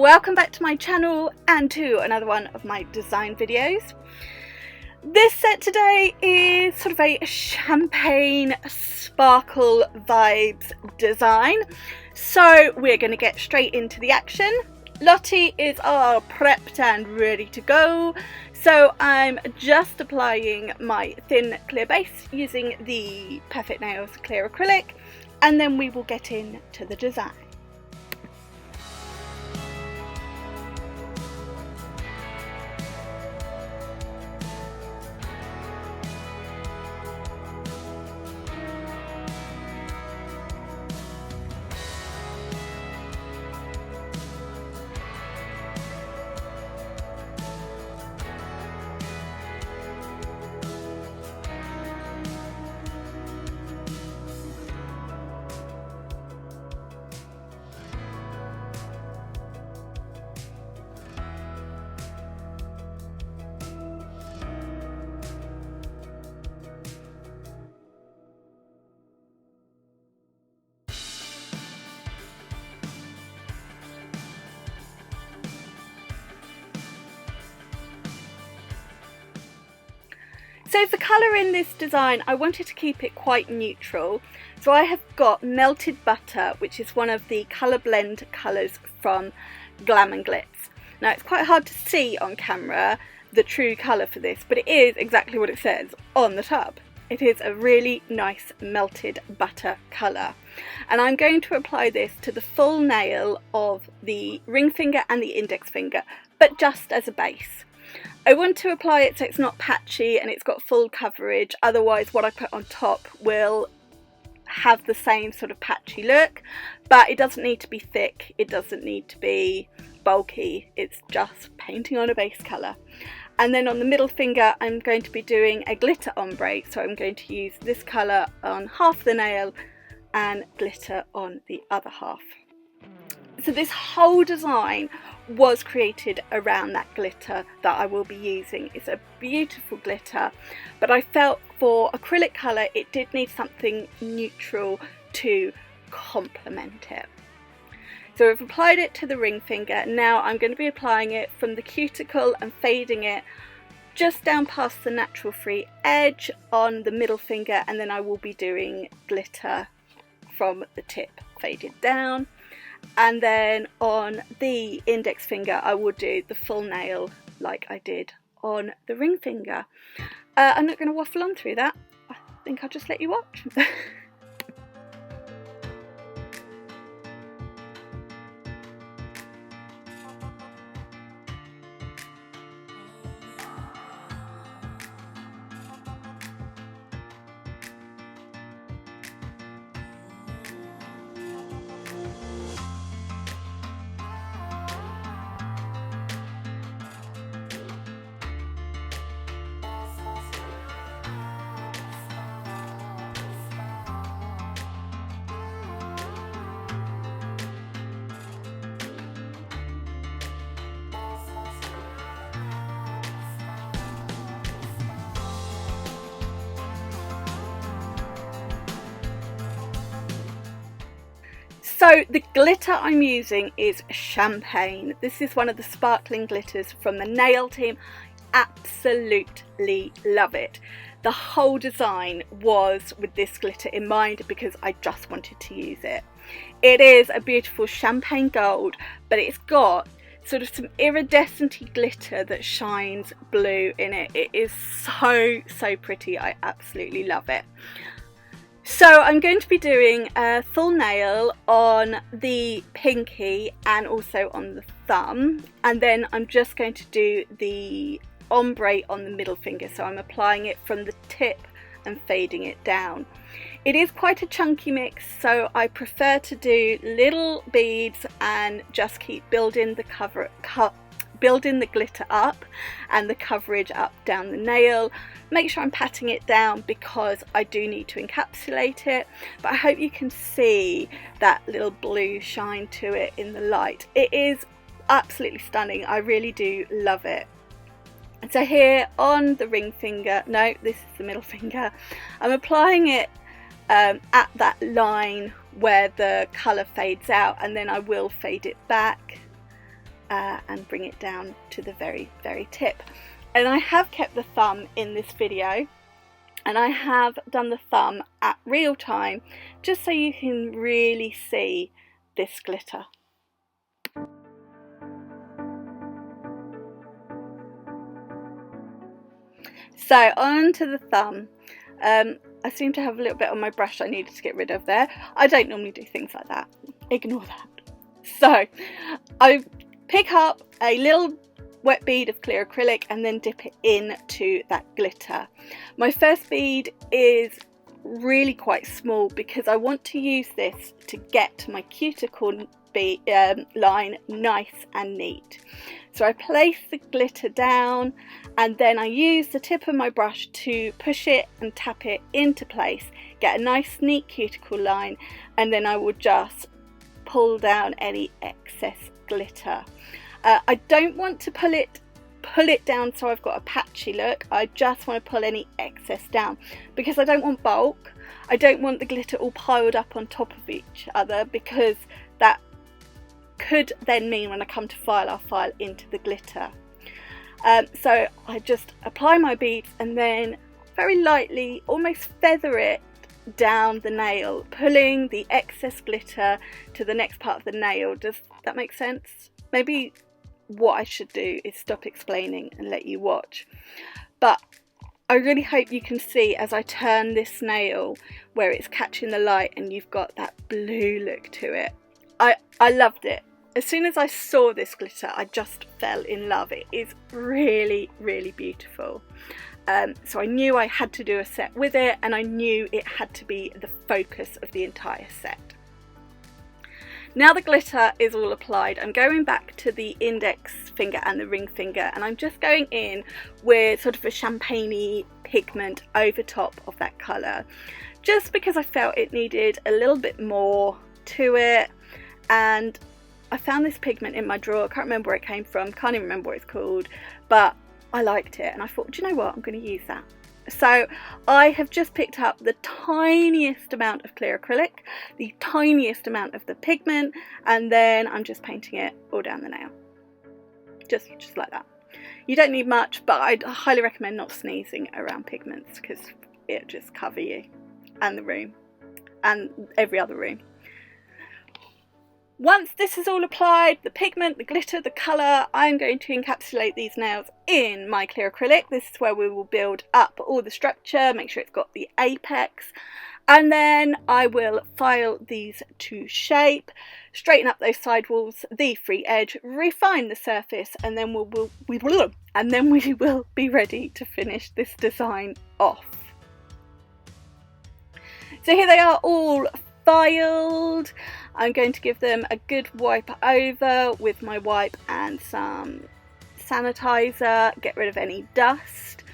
welcome back to my channel and to another one of my design videos. This set today is sort of a champagne sparkle vibes design, so we're going to get straight into the action. Lottie is all prepped and ready to go, so I'm just applying my thin clear base using the Perfect Nails clear acrylic, and then we will get into the design. So for colour in this design, I wanted to keep it quite neutral. So I have got Melted Butter, which is one of the colour blend colours from Glam and Glits. Now it's quite hard to see on camera the true colour for this, but it is exactly what it says on the tub. It is a really nice melted butter colour. And I'm going to apply this to the full nail of the ring finger and the index finger, but just as a base. I want to apply it so it's not patchy and it's got full coverage, otherwise what I put on top will have the same sort of patchy look, but it doesn't need to be thick, it doesn't need to be bulky, it's just painting on a base colour. And then on the middle finger I'm going to be doing a glitter ombre, so I'm going to use this colour on half the nail and glitter on the other half. So this whole design was created around that glitter that I will be using. It's a beautiful glitter, but I felt for acrylic colour it did need something neutral to complement it. So I've applied it to the ring finger. Now I'm going to be applying it from the cuticle and fading it just down past the natural free edge on the middle finger, and then I will be doing glitter from the tip faded down. And then on the index finger I will do the full nail like I did on the ring finger. I'm not going to waffle on through that, I think I'll just let you watch. So the glitter I'm using is champagne. This is one of the sparkling glitters from the nail team. Absolutely love it. The whole design was with this glitter in mind because I just wanted to use it. It is a beautiful champagne gold, but it's got sort of some iridescent glitter that shines blue in it. It is so pretty. I absolutely love it. So I'm going to be doing a full nail on the pinky and also on the thumb, and then I'm just going to do the ombre on the middle finger, so I'm applying it from the tip and fading it down. It is quite a chunky mix, so I prefer to do little beads and just keep building the glitter up and the coverage up down the nail. Make sure I'm patting it down because I do need to encapsulate it, but I hope you can see that little blue shine to it in the light. It is absolutely stunning. I really do love it. So here on the ring finger, no, this is the middle finger, I'm applying it at that line where the colour fades out, and then I will fade it back and bring it down to the very, very tip. And I have kept the thumb in this video, and I have done the thumb at real time just so you can really see this glitter. So on to the thumb. I seem to have a little bit on my brush I needed to get rid of there. I don't normally do things like that. Ignore that. So I pick up a little wet bead of clear acrylic and then dip it into that glitter. My first bead is really quite small because I want to use this to get my cuticle line nice and neat. So I place the glitter down and then I use the tip of my brush to push it and tap it into place, get a nice neat cuticle line, and then I will just pull down any excess glitter. I don't want to pull it down so I've got a patchy look. I just want to pull any excess down because I don't want bulk. I don't want the glitter all piled up on top of each other because that could then mean when I come to file, I'll file into the glitter. So I just apply my beads and then very lightly almost feather it down the nail, pulling the excess glitter to the next part of the nail. Does that make sense? Maybe what I should do is stop explaining and let you watch. But I really hope you can see as I turn this nail where it's catching the light and you've got that blue look to it. I loved it. As soon as I saw this glitter, I just fell in love. It is really, really beautiful. So I knew I had to do a set with it, and I knew it had to be the focus of the entire set. Now the glitter is all applied, I'm going back to the index finger and the ring finger, and I'm just going in with sort of a champagne-y pigment over top of that colour, just because I felt it needed a little bit more to it. And I found this pigment in my drawer. I can't remember where it came from, can't even remember what it's called, but I liked it and I thought, do you know what, I'm going to use that. So I have just picked up the tiniest amount of clear acrylic, the tiniest amount of the pigment, and then I'm just painting it all down the nail. Just like that. You don't need much, but I'd highly recommend not sneezing around pigments because it'll just cover you and the room and every other room. Once this is all applied, the pigment, the glitter, the colour, I'm going to encapsulate these nails in my clear acrylic. This is where we will build up all the structure, make sure it's got the apex, and then I will file these to shape, straighten up those sidewalls, the free edge, refine the surface, and then we will be ready to finish this design off. So here they are all filed. I'm going to give them a good wipe over with my wipe and some sanitizer, get rid of any dust,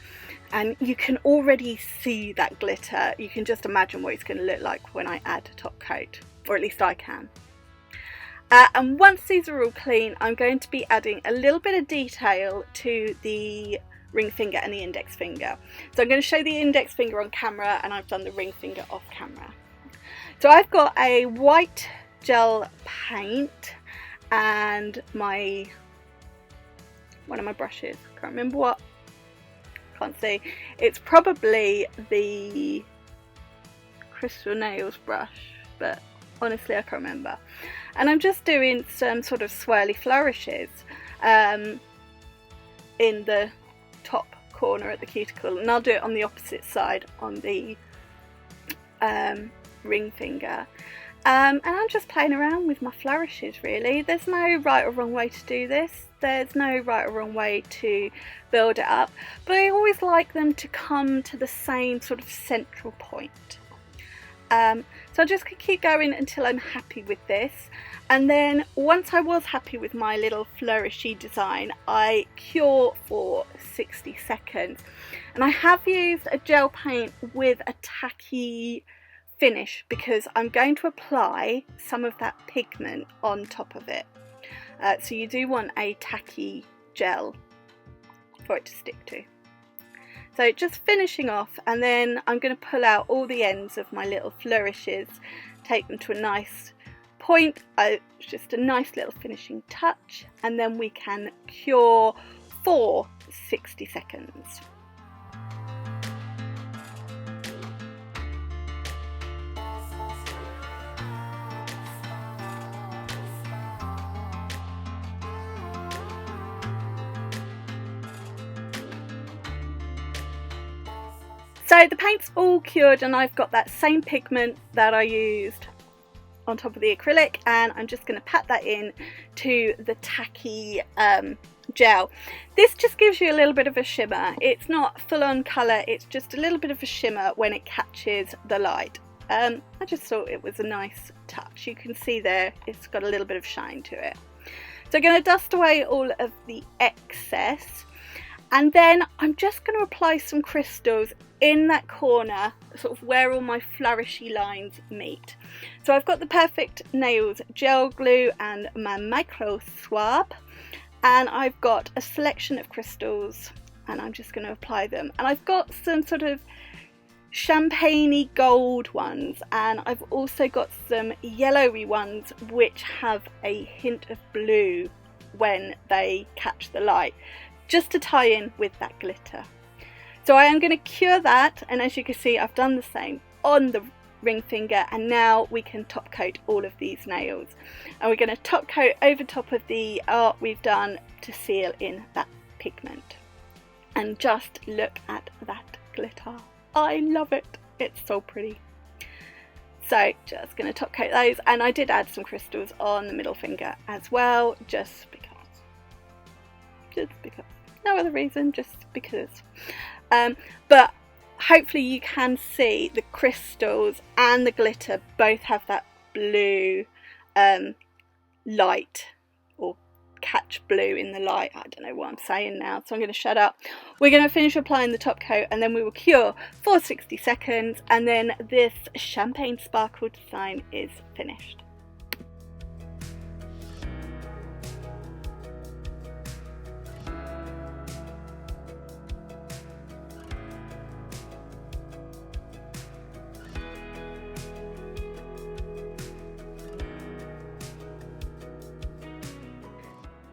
and you can already see that glitter. You can just imagine what it's going to look like when I add a top coat, or at least I can. And once these are all clean, I'm going to be adding a little bit of detail to the ring finger and the index finger. So I'm going to show the index finger on camera and I've done the ring finger off camera. So I've got a white gel paint and one of my brushes, can't remember what, can't see, it's probably the Crystal Nails brush, but honestly I can't remember. And I'm just doing some sort of swirly flourishes in the top corner at the cuticle, and I'll do it on the opposite side on the ring finger. And I'm just playing around with my flourishes really. There's no right or wrong way to do this. There's no right or wrong way to build it up. But I always like them to come to the same sort of central point. So I just keep going until I'm happy with this. And then once I was happy with my little flourishy design, I cure for 60 seconds. And I have used a gel paint with a tacky finish because I'm going to apply some of that pigment on top of it. So you do want a tacky gel for it to stick to. So just finishing off, and then I'm going to pull out all the ends of my little flourishes, take them to a nice point. It's just a nice little finishing touch, and then we can cure for 60 seconds. So the paint's all cured, and I've got that same pigment that I used on top of the acrylic, and I'm just going to pat that in to the tacky gel. This just gives you a little bit of a shimmer. It's not full-on colour, it's just a little bit of a shimmer when it catches the light. I just thought it was a nice touch. You can see there it's got a little bit of shine to it. So I'm going to dust away all of the excess, and then I'm just going to apply some crystals in that corner, sort of where all my flourishy lines meet. So I've got the Perfect Nails gel glue and my micro swab, and I've got a selection of crystals, and I'm just going to apply them. And I've got some sort of champagne-y gold ones, and I've also got some yellowy ones which have a hint of blue when they catch the light, just to tie in with that glitter. So I am going to cure that, and as you can see I've done the same on the ring finger, and now we can top coat all of these nails, and we're going to top coat over top of the art we've done to seal in that pigment. And just look at that glitter, I love it, it's so pretty. So just going to top coat those, and I did add some crystals on the middle finger as well, just because, no other reason, just because. But hopefully you can see the crystals and the glitter both have that blue light, or catch blue in the light. I don't know what I'm saying now, so I'm going to shut up. We're going to finish applying the top coat, and then we will cure for 60 seconds, and then this champagne sparkle design is finished.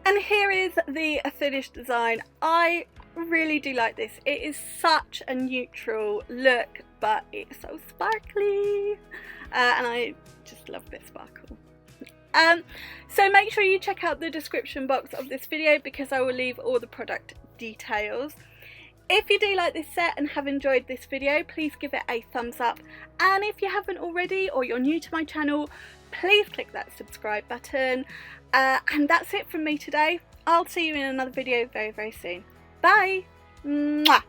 And here is the finished design. I really do like this. It is such a neutral look, but it's so sparkly, and I just love this sparkle. So make sure you check out the description box of this video, because I will leave all the product details. If you do like this set and have enjoyed this video, please give it a thumbs up, and if you haven't already, or you're new to my channel, please click that subscribe button. And that's it from me today. I'll see you in another video very, very soon. Bye! Mwah!